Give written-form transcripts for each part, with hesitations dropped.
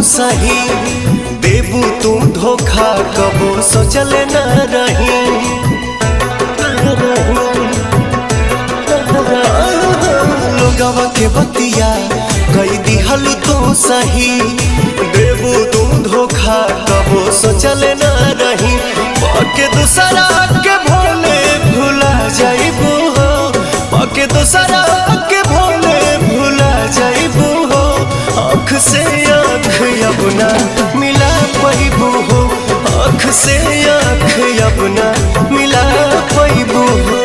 सही देबू तू धोखा कबो सोचल न रही। लोगवा के बतिया कई दिहल तू सही देबू तू धोखा कबो सोचल न रही। पके दूसरा के भोले भुला जाइबू हो, पके दूसरा के भोले भुला जाइबू हो। आँख से आँख अपना मिला पैबू हो, आँख से आँख अपना मिला पैबू हो।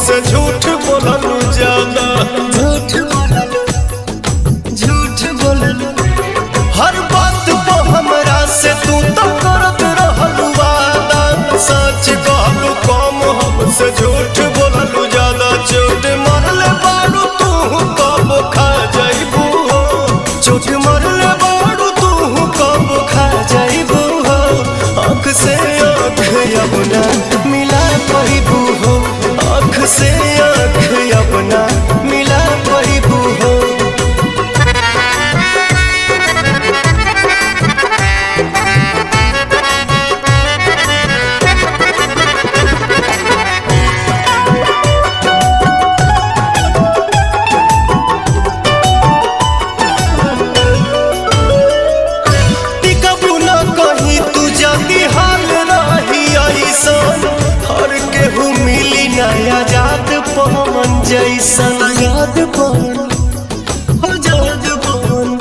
से झूठ बोललू ज्यादा, झूठ बोललू हर बात पे हमरा से तू तो करत रहलू वादा। सच कहलू कम हमसे झूठ बोललू ज्यादा। चोट मरले बारू तू कब खा जाइबू हो, चोट मरले बारू तू कब खा जाइबू हो। आँख से आँख अपना मिला पैबू हो, आँख से आँख अपना मिला पैबू हो। टिकबू न कहीं तू जल्दी हाल रही ऐसन। हर केहू मिली नया जात पवन जैसन याद पवन आजाद पवन।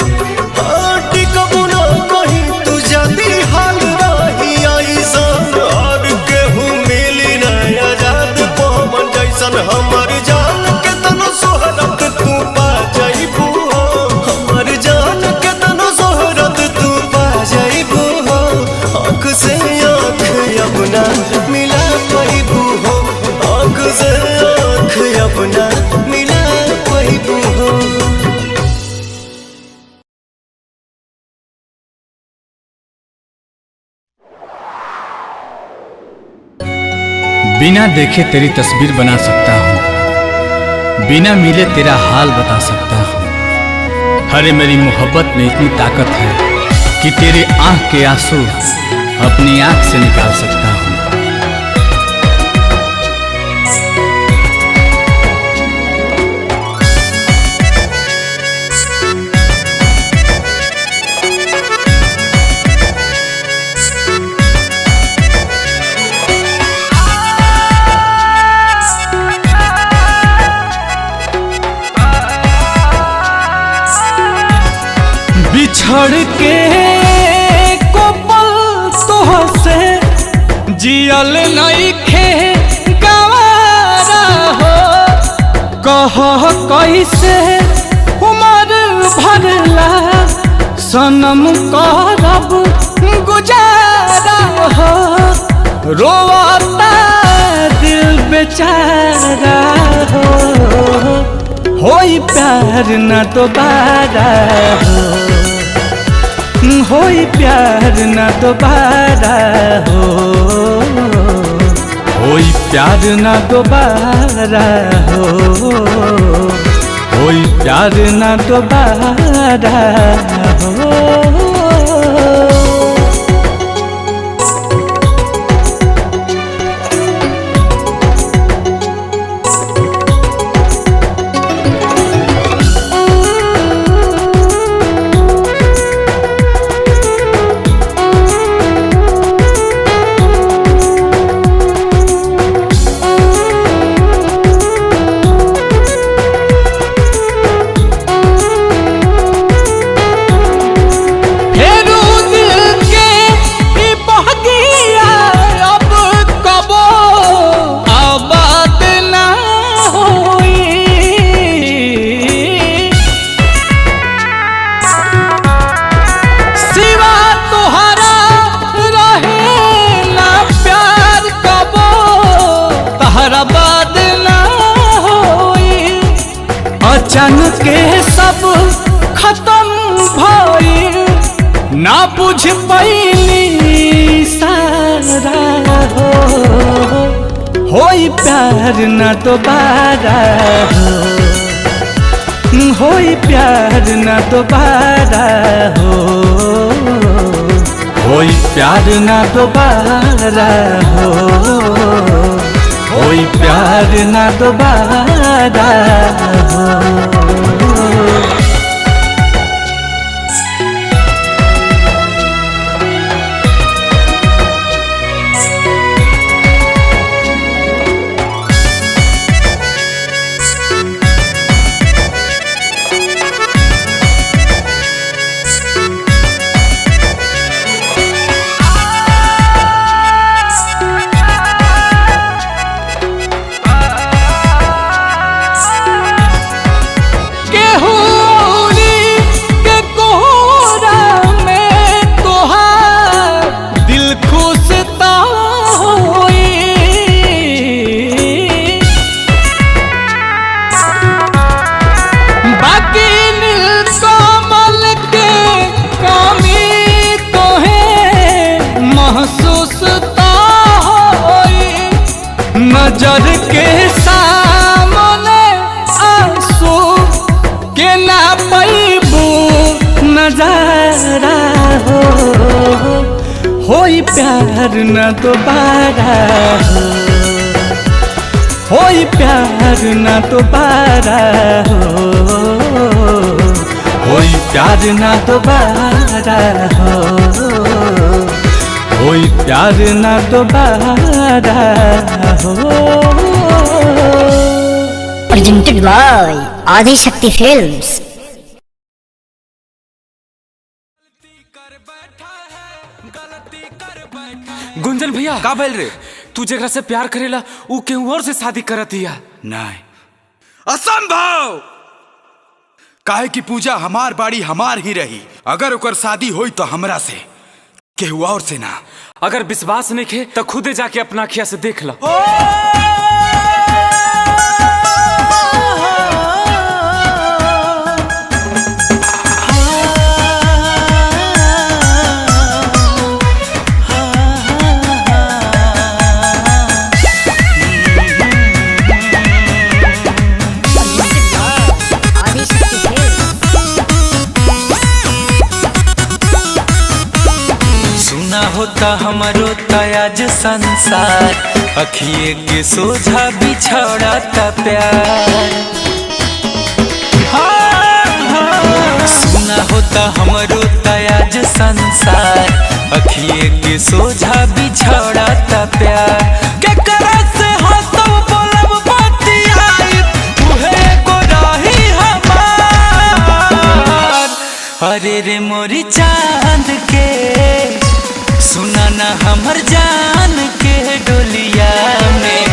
टिकबू न कहीं तू जल्दी हाल रही ऐसन। हर केहू मिली नया जात पवन जैसन। हमर जान के तनो सोहरत तू पा जाइबू हो, हमर जान के तनो सोहरत तू पा जाइबू हो। आँख से आँख अपना मिला पैबू हो, आँख से आँख अपना मिला पैबू हो। बिना देखे तेरी तस्वीर बना सकता हूँ, बिना मिले तेरा हाल बता सकता हूँ। अरे मेरी मोहब्बत में इतनी ताकत है कि तेरे आँख के आंसू अपनी आँख से निकाल सकता हूँ। बिछड़ के कोपल तोहसे जियल नइखे गवारा हो। कह कैसे उमर भरला सनम करब गुजारा हो। रोता दिल बेचारा हो, होई प्यार न दोबारा हो, होई प्यार न दोबारा हो, होई प्यार न दोबारा हो, होई प्यार न दोबारा हो। जान के सब खत्म भइल, ना बुझ पैली सारा हो, होई प्यार ना दोबारा हो, होई प्यार ना दोबारा हो, होई प्यार ना दोबारा हो, होई प्यार ना दोबारा हो। नजर के सामने आंसू के ना पैबू नजारा हो, होई प्यार न दोबारा हो, होई प्यार न दोबारा हो, होई प्यार न दोबारा हो, होई प्यार ना दोबारा हो। Presented by Adi Shakti Films. गुंजन भैया का बोल रे? तू जेकरा से प्यार करेला ऊ केहू और से शादी करत हिया? नहीं, असंभव। काहे की पूजा हमार बाड़ी हमार ही रही, अगर ओकर शादी होई तो हमरा से, केहू और से ना। अगर विश्वास नहीं खे तो खुदे जाके अपना अखिया से देख लो। होता हमारो तयाज संसार, अखिए के सोझा बिछड़ता प्यार। सुना होता हमारो तयाज संसार, अखिए के सोझा बिछड़ता प्यार। केकरा से हंसब बोलब बतियाई, उहे को रही हमार। अरे रे मोरी चांद के सुना ना हमर जान के डोलिया में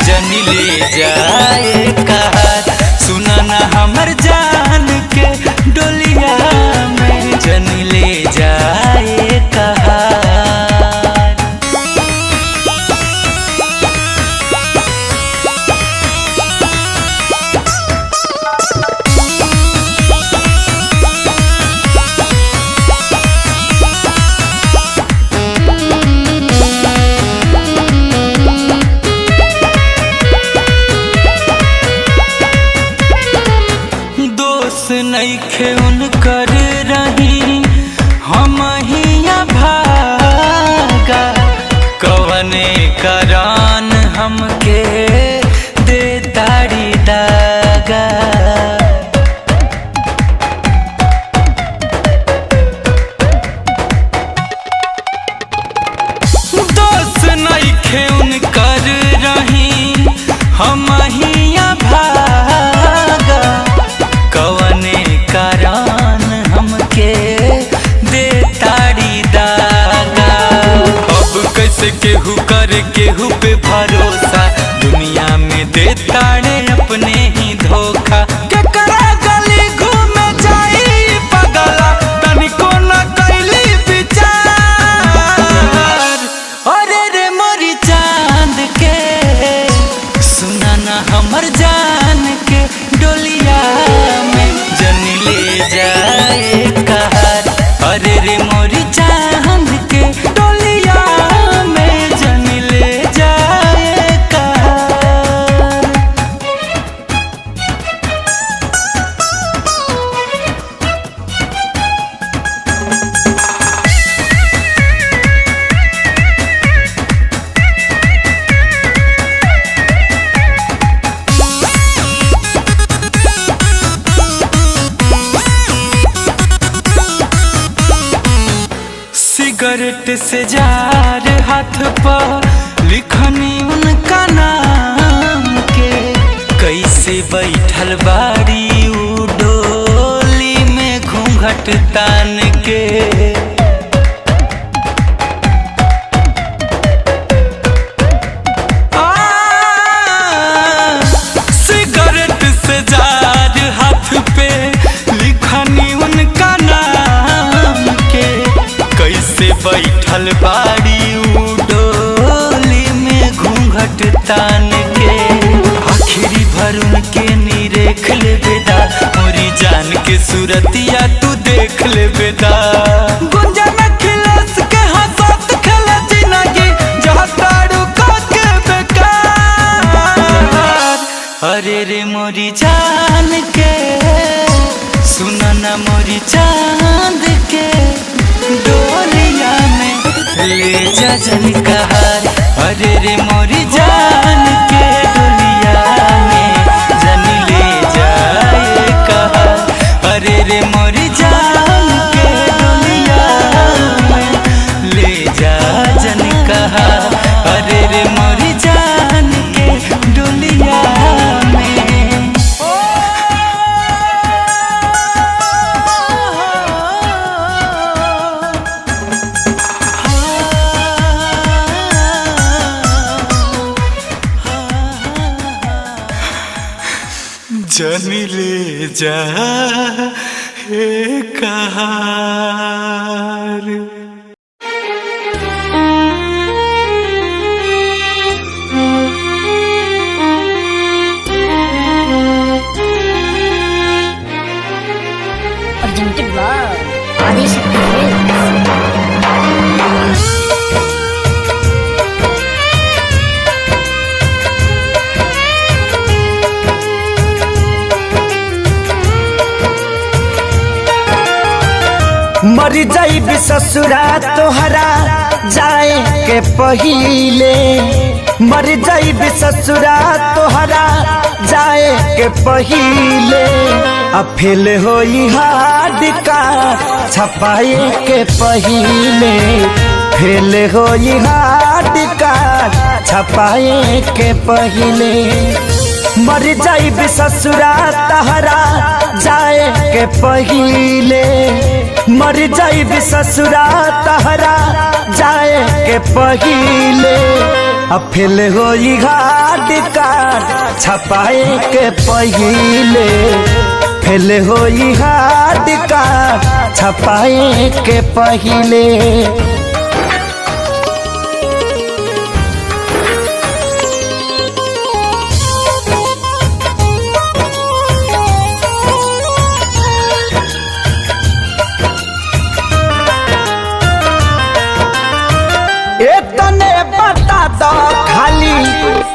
जनी ले जाए कहार। सुना ना हमर जान के डोलिया में जनी ले जाए कहार। नइखे उनकर रही हम हिया भागा, कवने करान हमके दे दाड़ी दागा। दोस्त नइखे उनकर रही हम हिया भागा, कवने करान हमके जाए कहार। अरे रे मोरी चांद के डोलिया में जन ले जाए कहार। सिगरेट से जार हाथ पर लिखनी उनका नाम के, कैसे बैठल बाड़ी उ डोली में घूंघट तान के। सिगरेट से जार हाथ पे लिखनी उनका नाम के, कैसे बैठल बाड़ी उ डोली में घूंघट तान के। आखिरी भर उनके निरेख ले बेदा, मोरी जान के सूरतिया तू देख ले बेदा। गुंजा में खिलस के हंसत खेले जिंदगी जहाँ तारू के बेकार। अरे रे मोरी जान के सुनो ना मोरी चांद के डोलिया में ले जा जन कहार। अरे रे मोरी जान के डोलिया में जन ले जाए कहार। अरे रे मोरी जान के डोलिया में ले जा जन कहार। अरे रे मोरी जान के डोलिया में। जन ले जा हे कहार। presented by Adi Shakti Films. मर जाइब ससुरा तोहरा जाए के पहिले, मर जाइब ससुरा तोहरा जाए के पहिले। अब फेल होई हार्ड का छपाए के पहिले, फेल होई हार्ड का छपाए के पहिले। मर जाइब ससुरा तोहरा जाए के पहिले, मर जाइब ससुरा तोहरा जाए के पहिले। अब फेल होई हार्ड कार्ड छपाए के पहिले, फेल होई हार्ड कार्ड छपाए के पहिले।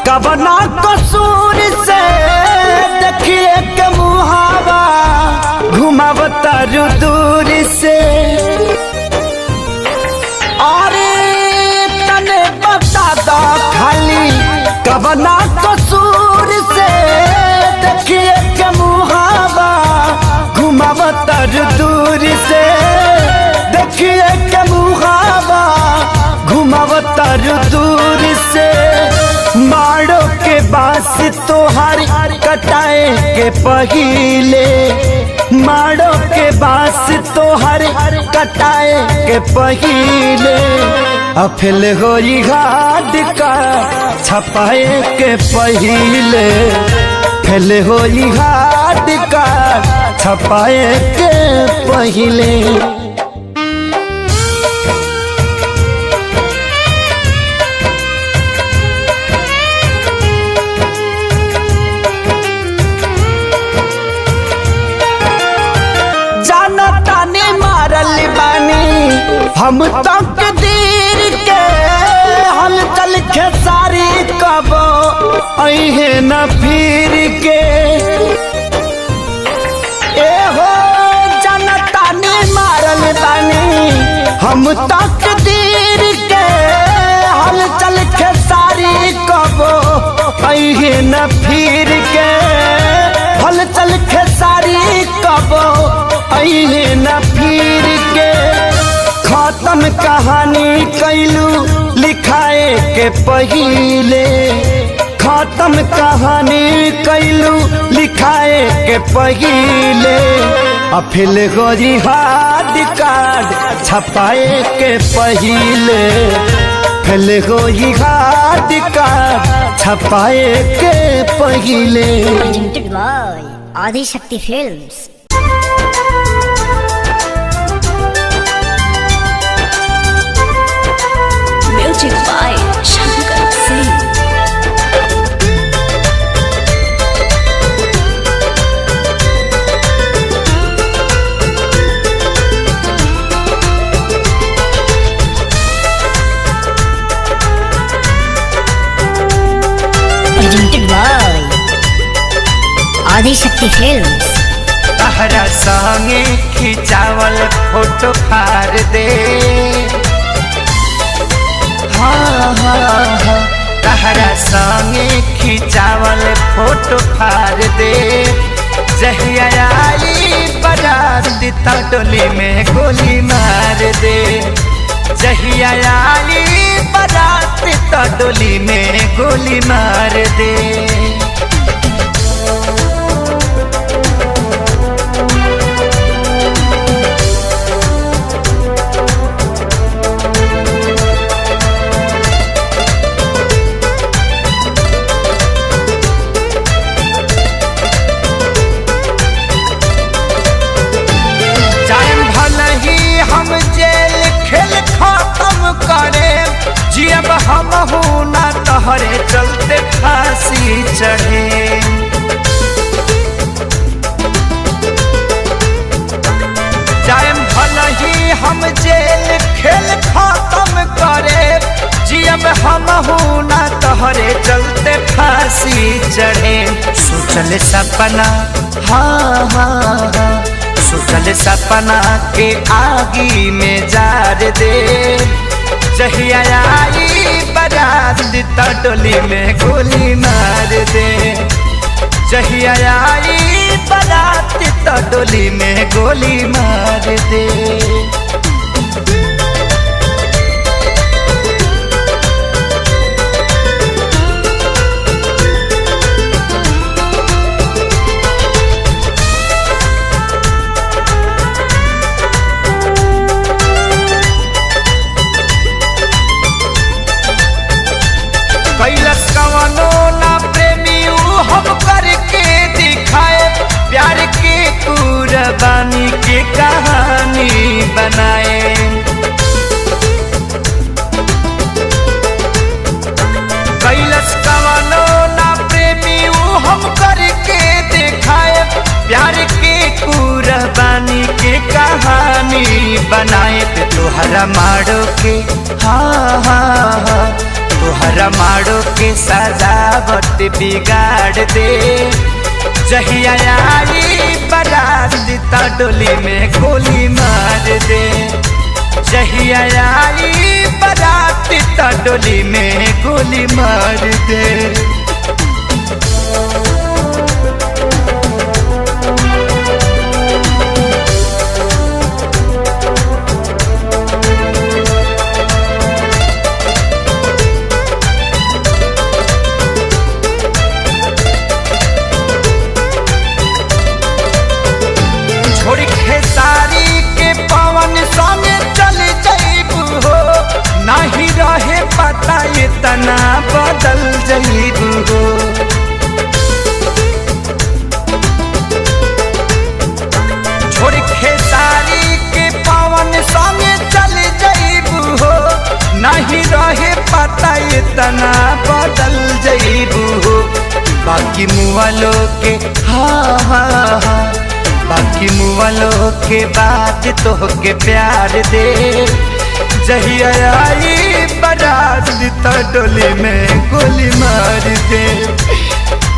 कबना कसूर से देखिए के मुहावा घुमावता दूर से। अरे तने बता दो खाली कबना कसूर से देखिए के मुहावा घुमावता दूर से। देखिए के मुहावा घुमावता दूर से। मारो के बास तोहार कटाए के पहिले, मारो के बास तोहार कटाए के पहिले। अफेल होई हार्ड का छपाए के पहिले, फेल होई हार्ड का छपाए के पहिले। हम तक दीर के हलचल खेसारी कब अहे न फिर के ए हो जनता ने मारल बानी हम तक दीर के हलचल खेसारी कब अहे न फिर के हलचल खेसारी कब अहे न फिर के खत्म कहानी कैलू लिखाए के पहिले खत्म कहानी कैलू लिखाए के पहिले अफिल गोरी हाथ कार्ड छपाए के पहिले फिल गोरी हाथ कार्ड छपाए के पहिले। Presented by Adi Shakti Films. Music by Shankar Singh. Presented by Adi Shakti Films. तहरा संगे खिंचावल फोटो फार दे हाँ हाँ हाँ तहरा संगे खिंचावल फोटो फार दे जहिया आई बारात त डोली में गोली मार दे जहिया आई बारात त डोली में गोली मार दे। हम जेल खेल खत्म करे जियब हम हूँ ना तहरे चलते फांसी चढ़े जायम भल ही हम जेल खेल खत्म करे जियब हम हूँ ना तहरे चलते फांसी चढ़े सोचल सपना हाँ हाँ हाँ सोचल सपना के आगी में जार दे जहिया आई बारात त डोली में गोली मार दे जहिया आई बारात त डोली में गोली मार दे। कैलस कवनो ना प्रेमी हम करके दिखाए प्यार के कुर्बानी के कहानी बनाए कैलस कवनो ना प्रेमी हम करके दिखाए प्यार के कुर्बानी के कहानी बनाए तोहरा मारो के हाँ हाँ हाँ तोहरा मारो के सजावट बिगाड़ दे जहिया आई बारात त डोली में गोली मार दे जहिया आई बारात त डोली में गोली मार दे। छोड़ खेसारी के पवन संग चल जाइबू हो नहीं रहे पता इतना बदल जाइबू हो छोड़ खेसारी के पवन संग चल जाइबू हो नहीं रहे पता इतना बदल जाइबू हो बाकी मुआलो के हाँ हाँ हाँ बाकी मुआलो के बात तो के प्यार दे जहिया आई बारात तो डोली में गोली मार दे।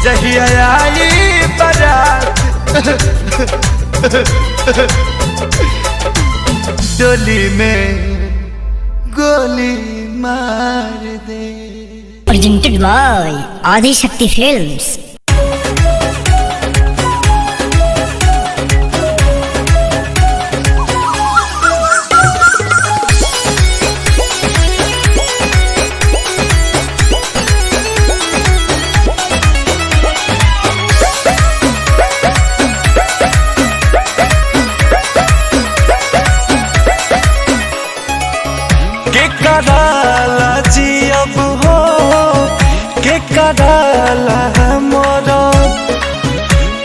जहिया आई बारात डोली में गोली मार दे। Presented by Adi Shakti Films. के कराला जी अब हो के कराला मोरा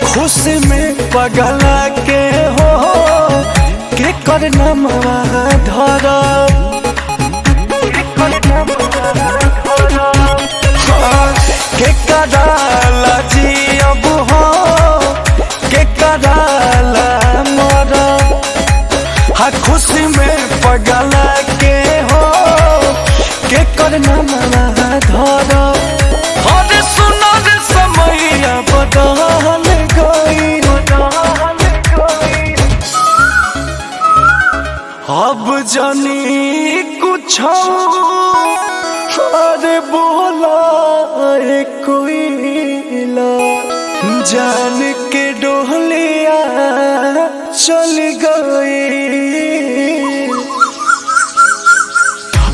खुश में पगला के हो के करना धरा के कराला जी अब हो के कराला मोरा हाँ खुश में पगला के हो के करना धरा। अरे सुनो रे समैया बदल गई अब जानी कुछ अरे बोला कोई जान के डोलिया चल गई।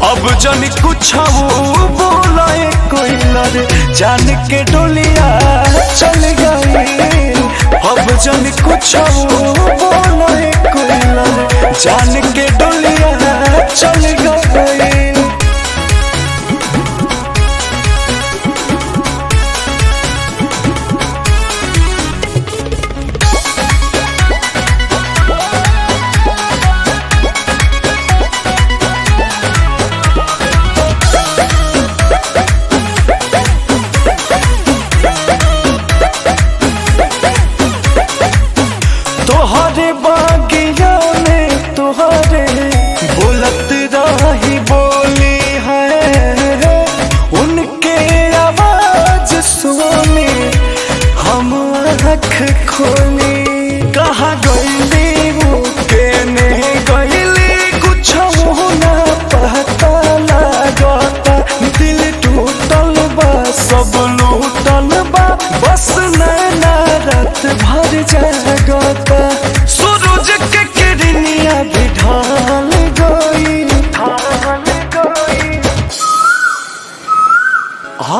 अब जान कुछ बोला कोई लड़े जान के डोलिया चल गई। अब जान कुछ बोला कोई लड़े जान के डोलिया चल गई। तोहरे बागिया में तोहरे बोलत रही बोली है उनके आवाज सुनी हम आँख खोली। कहाँ गईली वो केने गईली कुछ ना पता लागता। दिल टूटल बा सब लूटल बा बस नैना रात भर जागता। सूरज के किरनिया भी ढल गई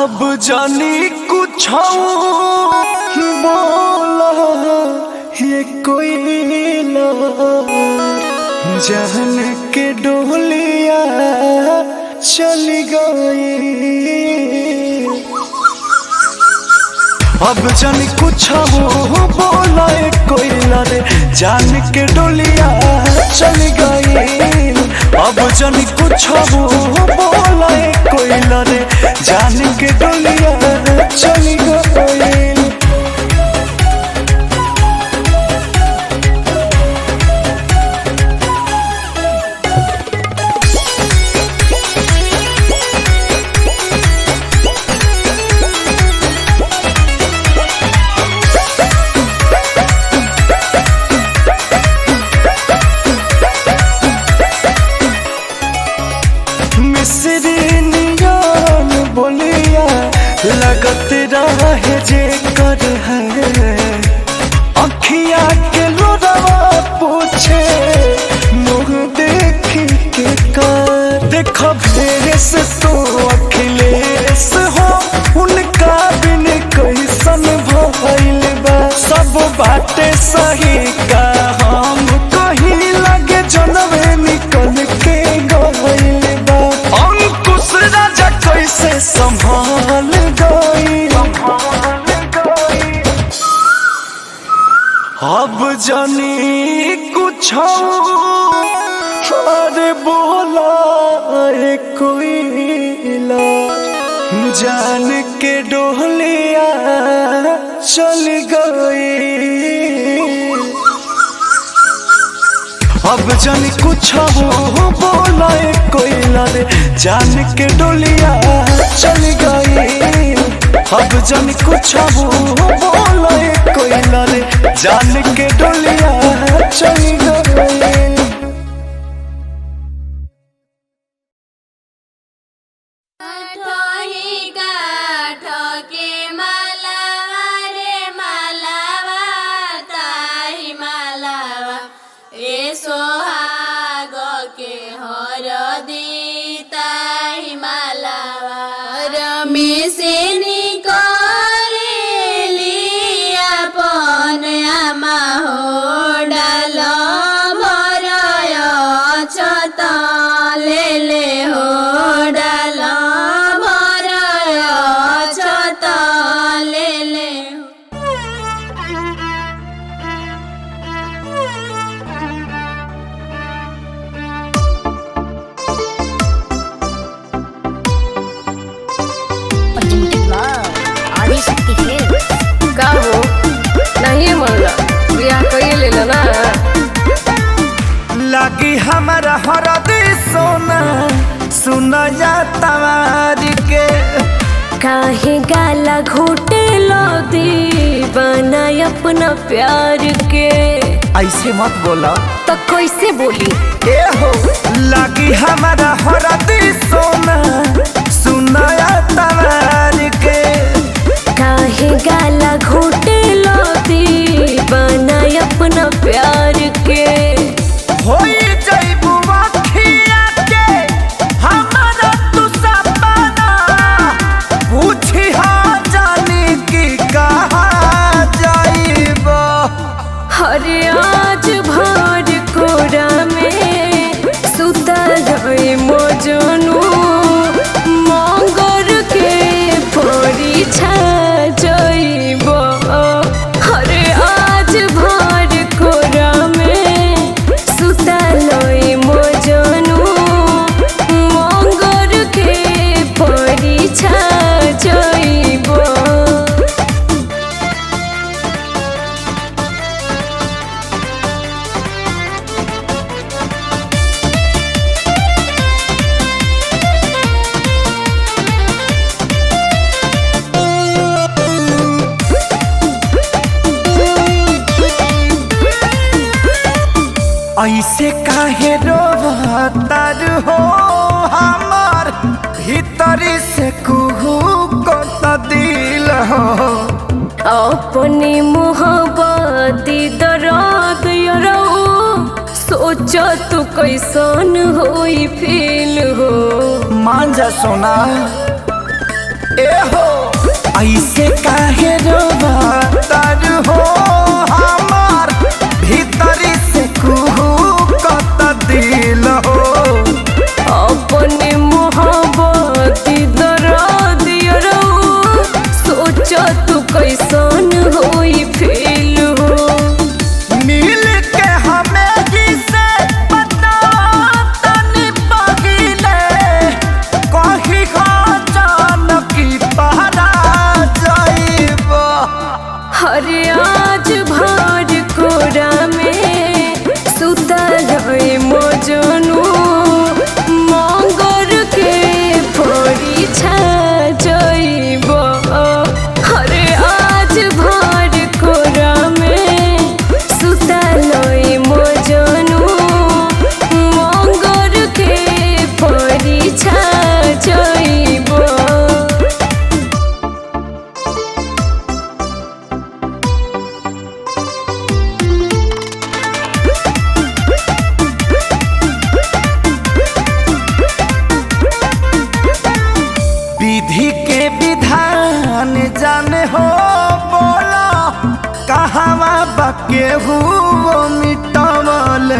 अब जानी कुछ बोला ये कोई जान के डोलिया चल गई। अब जान कुछ बोला कोई लड़े जान के डोलिया चल गई। अब जान कुछ बोला कोई लड़े जान के डोलिया चल गई। लगत रहे जे कर है अखिया के लोरवा पूछे मुँह देख के कर। देख भेस तो अखिलेश हो उनका बिन कैसन भइल बा। सब बातें सही का हम कहीं लगे जनवे निकल के गइल बा। अंकुश राजा कैसे संभाल गई अब जानी कुछ अरे बोला कोई जान के डोलिया चल गई। अब जन कुछ बोले कोई रे जान के डोलिया चल गई। अब जन कुछ बोले कोई रे जान के डोलिया चल गई। लागी हमारा हरदी सोना सुना जा तवार के काहे गाला घोटे लो दीवाना अपना प्यार के। ऐसे मत बोला तो कैसे बोली? ए हो लागी हमारा हरदी सोना सुना जा तवार के काहे गाला घोटे लो दीवाना अपना प्यार के। होई जइबू अखिया के हमारा तू सपना पूछी हाँ जानी की कहा जाइबो। हरे आज भर कोरा में सुतल है मजनू मंगर के परीक्षा जइबो। हरे आज भर कोरा में सुतल है मजनू मंगर के परीक्षा जइबो। ऐसे काहे रोवतार हो हमार भीतरी से कुहू को दिल हो। अपनी मोहब्बती दर्द यरो सोच तू कैसन होई फील हो। मान जा सोना ए हो ऐसे काहे रोवतार हो हमार भीतरी से कुहू को दिल हो। अपनी मोहब्बती दर्द यरो सोच तू कैसन होई फील हो। मिल के हमें जिसे पता तनी पगिले कही जान की पहरा जाइबो। हरे आज भर कोरा में सुतल है मजनू मंगर के परीक्षा जइबो। हरे आज भर कोरा में सुतल है मजनू मंगर के परीक्षा जइबो। विधि के विधान जाने हो बोला कहवा बके हुओ मिटवले।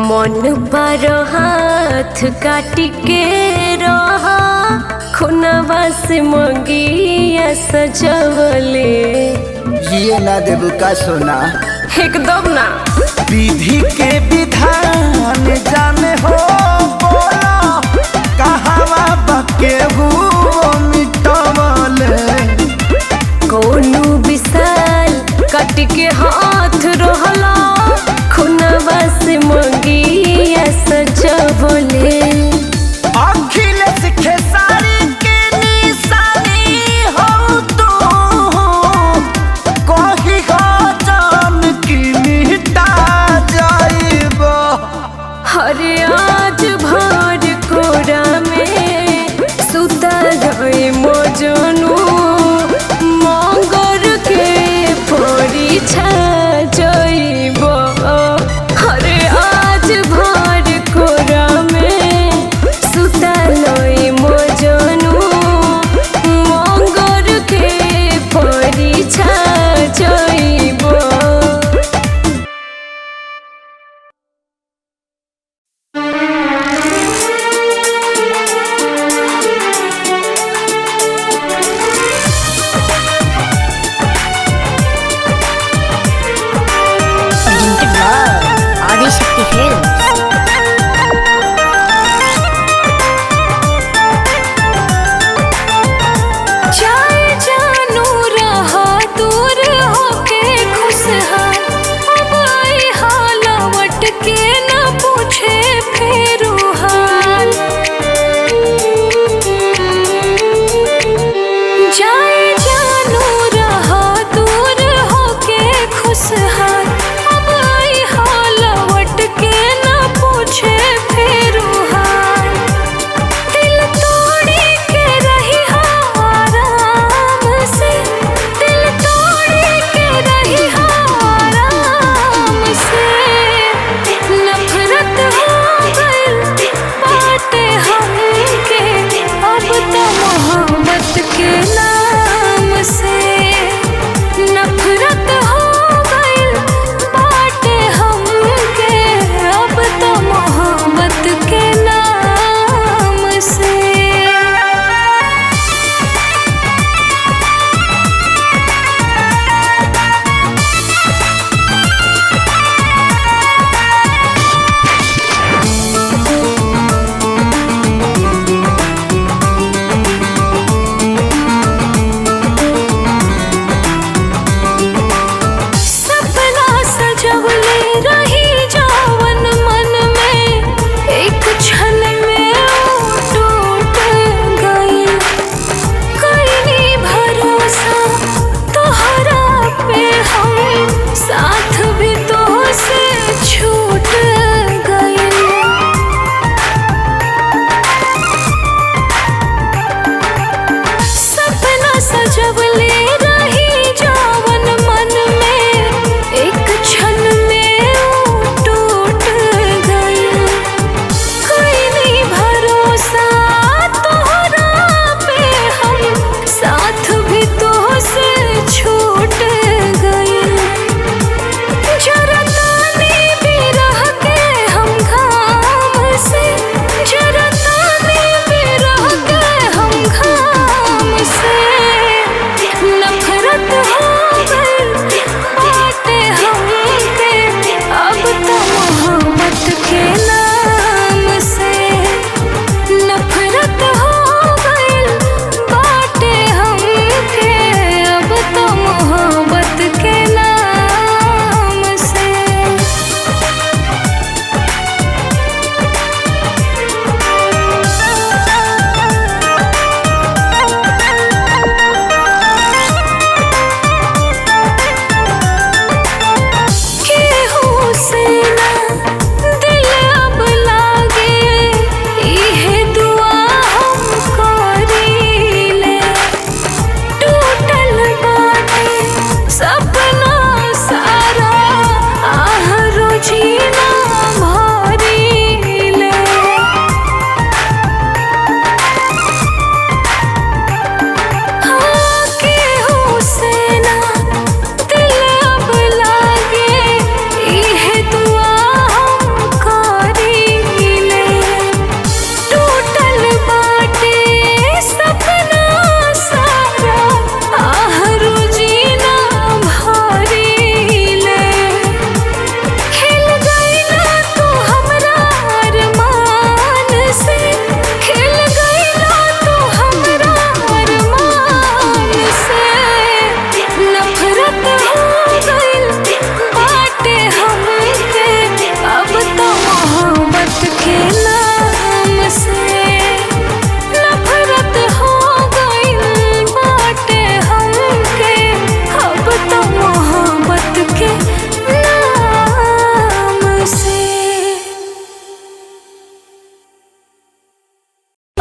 मन पर हाथ काट के रहा खुनवा से मंगिया सजवले। ये ना देबू का सोना एकदम ना। विधि के विधान जाने हो बोला कहवा बके हुओ मिटवले। कोनो विशाल कट के हाथ रहला खुनवा से हरे आज भर कोरा में सुता रहे मजनू मंगर के परीक्षा जइब हरे आज भर कोरा में सुता रहे मजनू मंगर के परीक्षा जइब। आदिशक्ति फिल्म्स। चाहे जानू रहा दूर होके खुशहाल अब आई हालवट के न पूछे फेरू हाल। चाहे जानू रहा दूर होके खुशहाल अब आई हालवट के न पूछे फेरू हाल। दिल तोड़ी के रही आराम से दिल तोड़ी के रही आराम से नफरत हो गई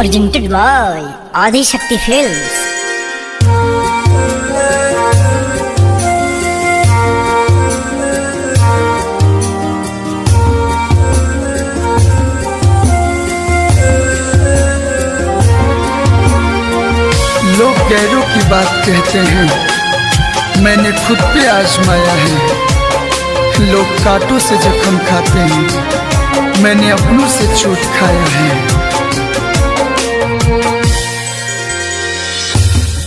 presented by Adi Shakti Films. लोग गैरों की बात कहते हैं, मैंने खुद पे आजमाया है। लोग कांटों से जख्म खाते हैं, मैंने अपनों से चोट खाया है।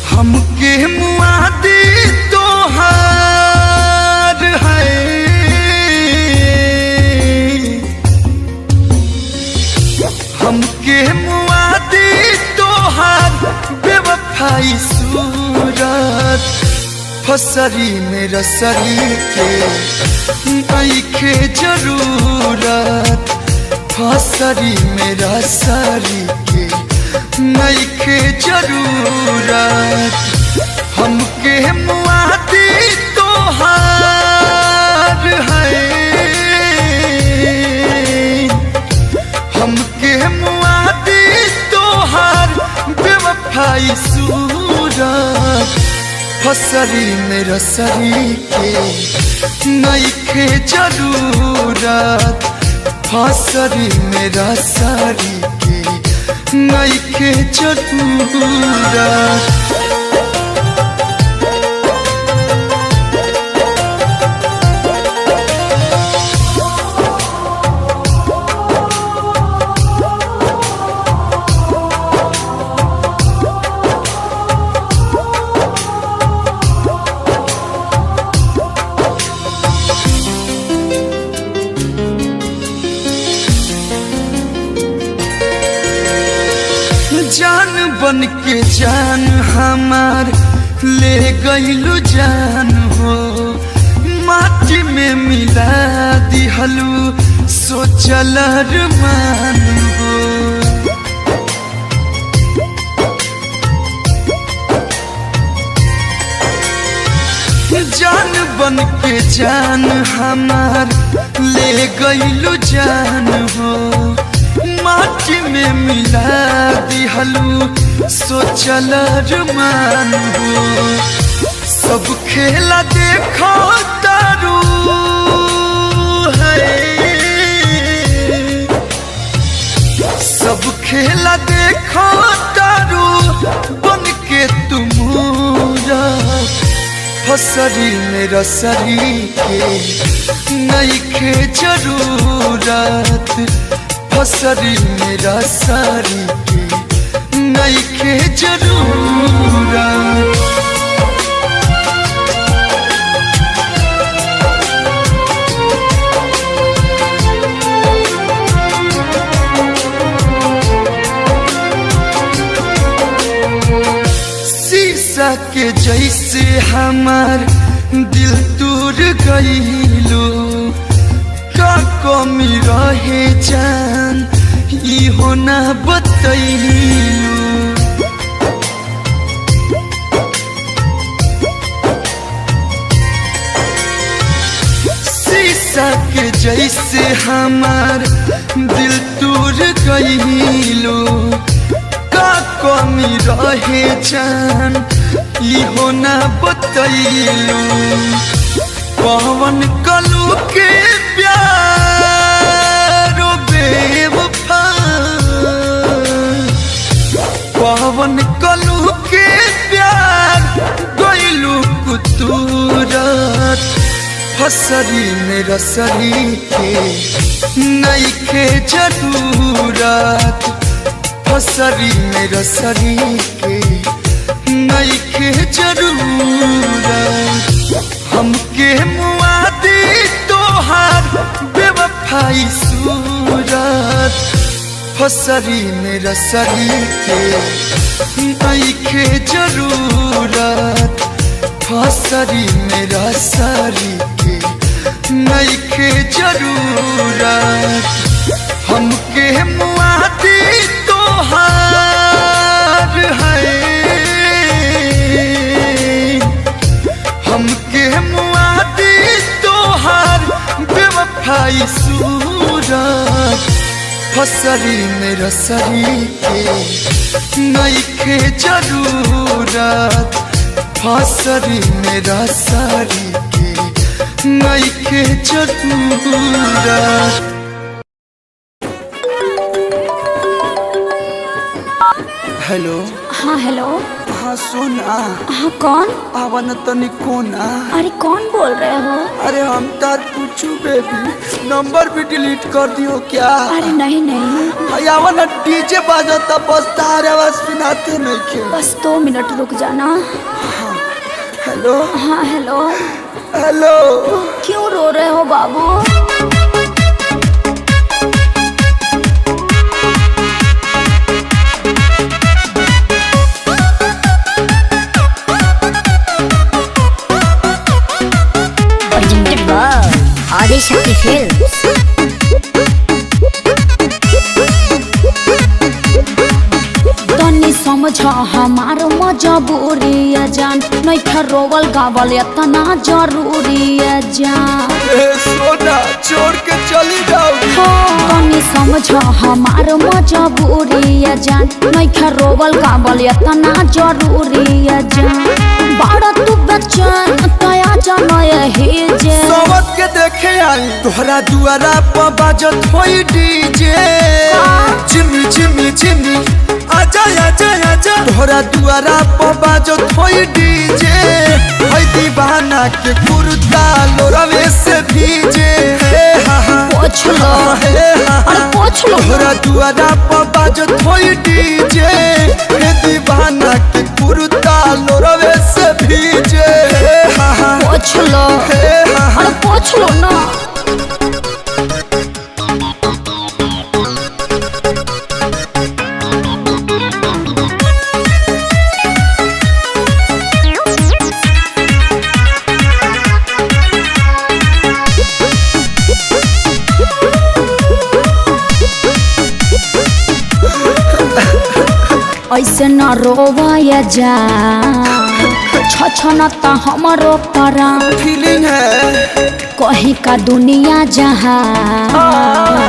हमके मुआदी तो हार है, हमके मुआदी तो हार बेवफाई सूरत फसरी में रसरी के नइखे जरूरत, फसरी में रसरी के नइखे जरूरत। हमके मुआदी तो हार है, हमके मुआदी तो हार बेवफाई सूरत फसरी में रसरी के नइखे जरूरत, फसरी में रसरी के नइखे जरूरत। जान बन के जान हमार ले गइलू जान हो, माटी में मिला दिहलू सोचल अरमान हो। जान बन के जान हमार ले गइलू जान हो, माटी में मिला दिहलू सोचल अरमान हो। सब खेला देखो तारू है, सब खेला देखो तारू बन के तुम फसरी में रसरी के नइखे जरूरत, फसरी में रसरी के नइखे जरूरत। शीशा के जैसे हमार दिल तोड़ गइलू, का कमी रहे जान इहो ना बतैलू। शीशा के जैसे हमार दिल तोड़ गइलू, का कमी रहे जान इहो ना बतैलू। पवन कलू के प्यार बेवफा, पवन कलू के प्यार गइलू कुतूरत, फसरी में रसरी के नइखे जरूरत, फसरी में रसरी के नइखे जरूरत। हमके मुआदी तो हार बेवफाई सूरत फसरी में रसरी के नइखे जरूरत, फसरी में रसरी के नइखे जरूरत। हमके मुआदी तो हार है, हमके मुआदी तो हार बेवफाई सूरत फसरी में रसरी के नइखे जरूरत, फसरी में रसरी के नइखे जरूरत। हेलो। हाँ हेलो। हाँ सोना। हाँ कौन? आवन तनी कोना। अरे कौन बोल रहे हो? अरे हम तार पूछू बेबी, नंबर भी डिलीट कर दियो क्या? अरे नहीं नहीं। आवन डीजे बाजता बस तार आवाज सुनाते नहीं के। बस 2 मिनट रुक जाना। हाँ हेलो। हाँ हेलो। हेलो। क्यों रो रहे हो बाबू? आदिशक्ति फिल्म्स। तनी समझ हमार मजबूरी है जान, नहीं रोवल गावल इतना जरूरी है जान। सोना छोड़ के चली जाओगी। तनी समझ हमार मजबूरी है जान, नहीं रोवल गावल इतना जरूरी है जान। बड़ा तू बच्चन तया जाना यही जे सबक के देखे आई तोहरा दुआरा पर बाजत होई डीजे। चिमी चिमी चिमी आजा आजा आजा, तोहरा दुआरा पर बाजत होई डीजे। है दीवाना के कुर्ता लोरवे से भीजे। पोछ लो। अरे पोछ लो। तोहरा दुआरा पर बाजत होई डीजे। है दीवाना के कुर्ता लोरवे से भीजे। पोछ लो। अरे पोछ लो ना। ऐसे न रोवाया जा, छछनता हमारो परान। फीलिंग है कहीं का दुनिया जहाँ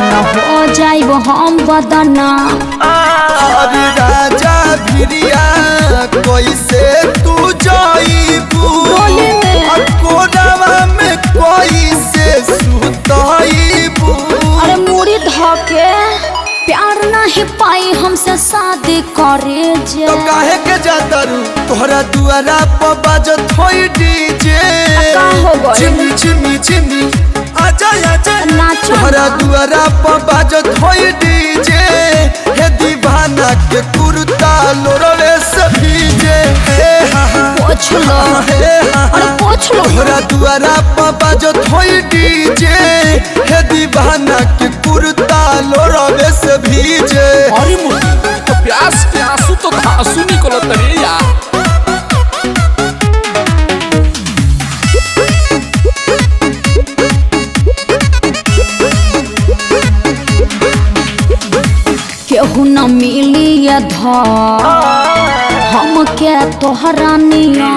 न हो जाइब हम बदना। अरे राजा भिरिया कैसे तू जाइबू, कोरावा में कैसे सुताइबू। अरे मुड़ी धके प्यार नहीं पाई हमसे शादी करे जे। तो काहे के जाता रू तोहरा दुआरा पर बाजत होई डीजे। का हो गइल? चिमी चिमी चिमी आजा आजा, नाचो तोहरा ना। दुआरा पर बाजत होई डीजे। हे दीवाना के कुर्ता लोरवे से भीजे। पोछ लो। अरे पोछ लो। तोहरा दुआरा पर बाजत होई डीजे। हे दीवाना के कुर्ता लोरवे से भीजे। अरे मुर्गी तो प्यास के आंसू तो धांसू निकलत रे यार। केहू न मिली ये धर हम के तोहरा निया,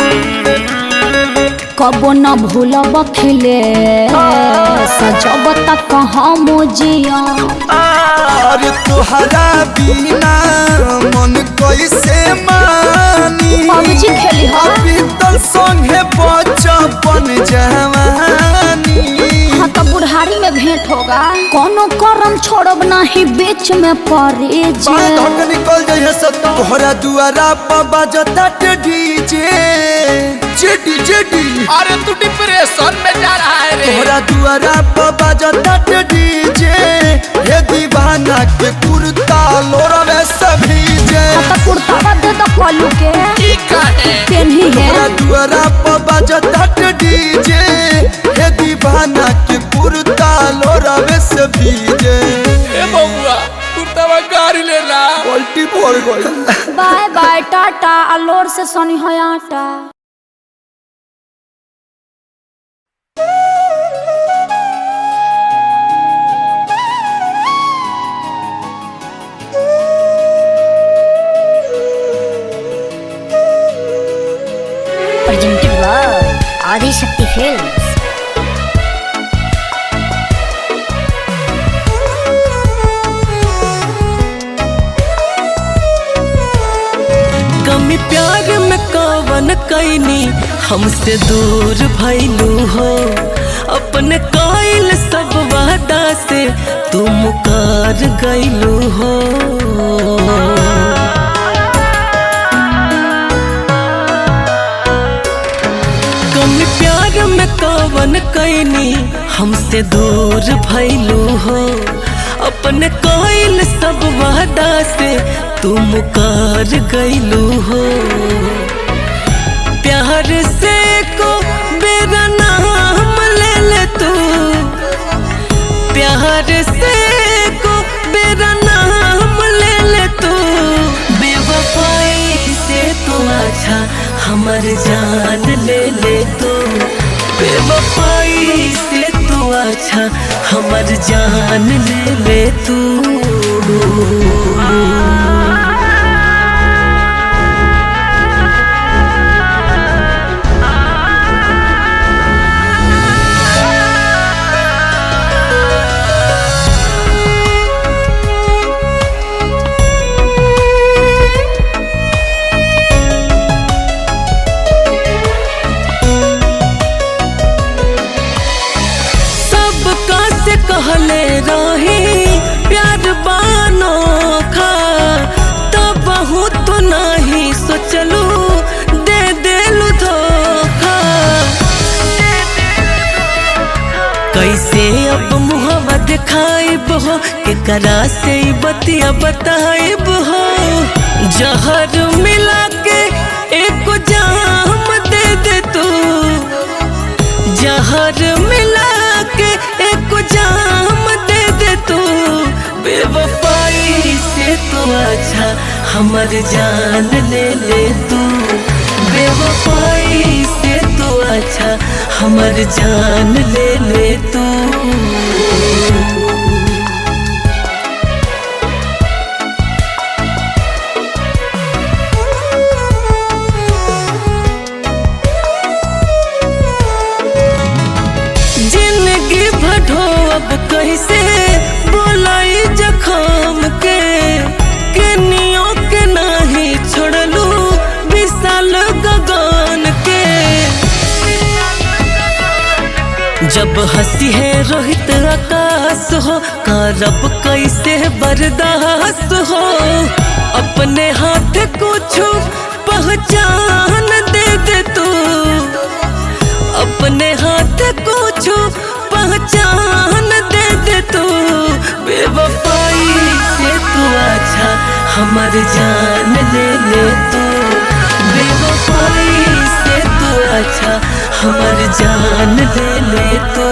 कबो न भूलब खिले सजब तक हम जिया। अरे तोहरा बिना मन कैसे मानी। पबजी खेली हो। बीतल संगे बचपन जवानी। हाँ तो बुढ़ारी में भेंट होगा। कोनो करम छोड़ब नहीं बीच में पड़े जे। धक निकल जाइए सब तोहरा दुआरा पर बाजता डीजे। जेडी जेडी अरे तू डिप्रेशन में जा रहा है रे। तोहरा दुआरा पर बाजता डीजे। हे दीवाना के कुर्ता लोरवे से भीजे। तो कुर्ता दे दो कलू के ठीक है पेन्ही है। तोहरा दुआरा पर बाजता डीजे। हे दीवाना के कुर्ता लोरवे से भीजे। ए बबुआ कुर्तावा गाड़ी ले ला। पलटी पड़ गई। बाय बाय टाटा अलोर से सोनी है आटा। presented by Adishakti films. कैनी हमसे दूर भइलू हो, अपने कायल सब वादा से तू मुकर गइलू हो। कम प्यार में कवन कैनी हमसे दूर भइलू हो, अपने कायल सब वादा से तू मुकर गइलू हो। प्यार से को बेरा नाम ले ले तू, प्यार से को बेरा नाम ले ले तू। बेवफाई से तो अच्छा हमर जान ले ले तू, बेवफाई से तो अच्छा हमर जान ले ले तू। कहले रही प्यार बानो खा, तब बहुत तो नहीं सोचलू दे देलू धोखा। कैसे अब मुहब्बत दिखाइब हो, केकरा से बतिया बताइब हो। जहर मिला के एक जाम दे दे तू, जहर मिला के एक जाम दे दे तू। बेवफाई से तो अच्छा हमर जान ले ले तू, बेवफाई से तो अच्छा हमर जान ले ले तू। अब कैसे बोलाई जखम के केनियों के नहीं छोड़लू विशाल गगन के। जब हंसी है रोहित आकाश हो, करब कैसे बर्दाश्त हो। अपने हाथ कुछ पहचान दे दे तू, अपने हाथ कुछ पहचान दे दे तू। बेवफाई से तू अच्छा हमर जान ले ले तू, बेवफाई से तू अच्छा हमर जान ले ले तू।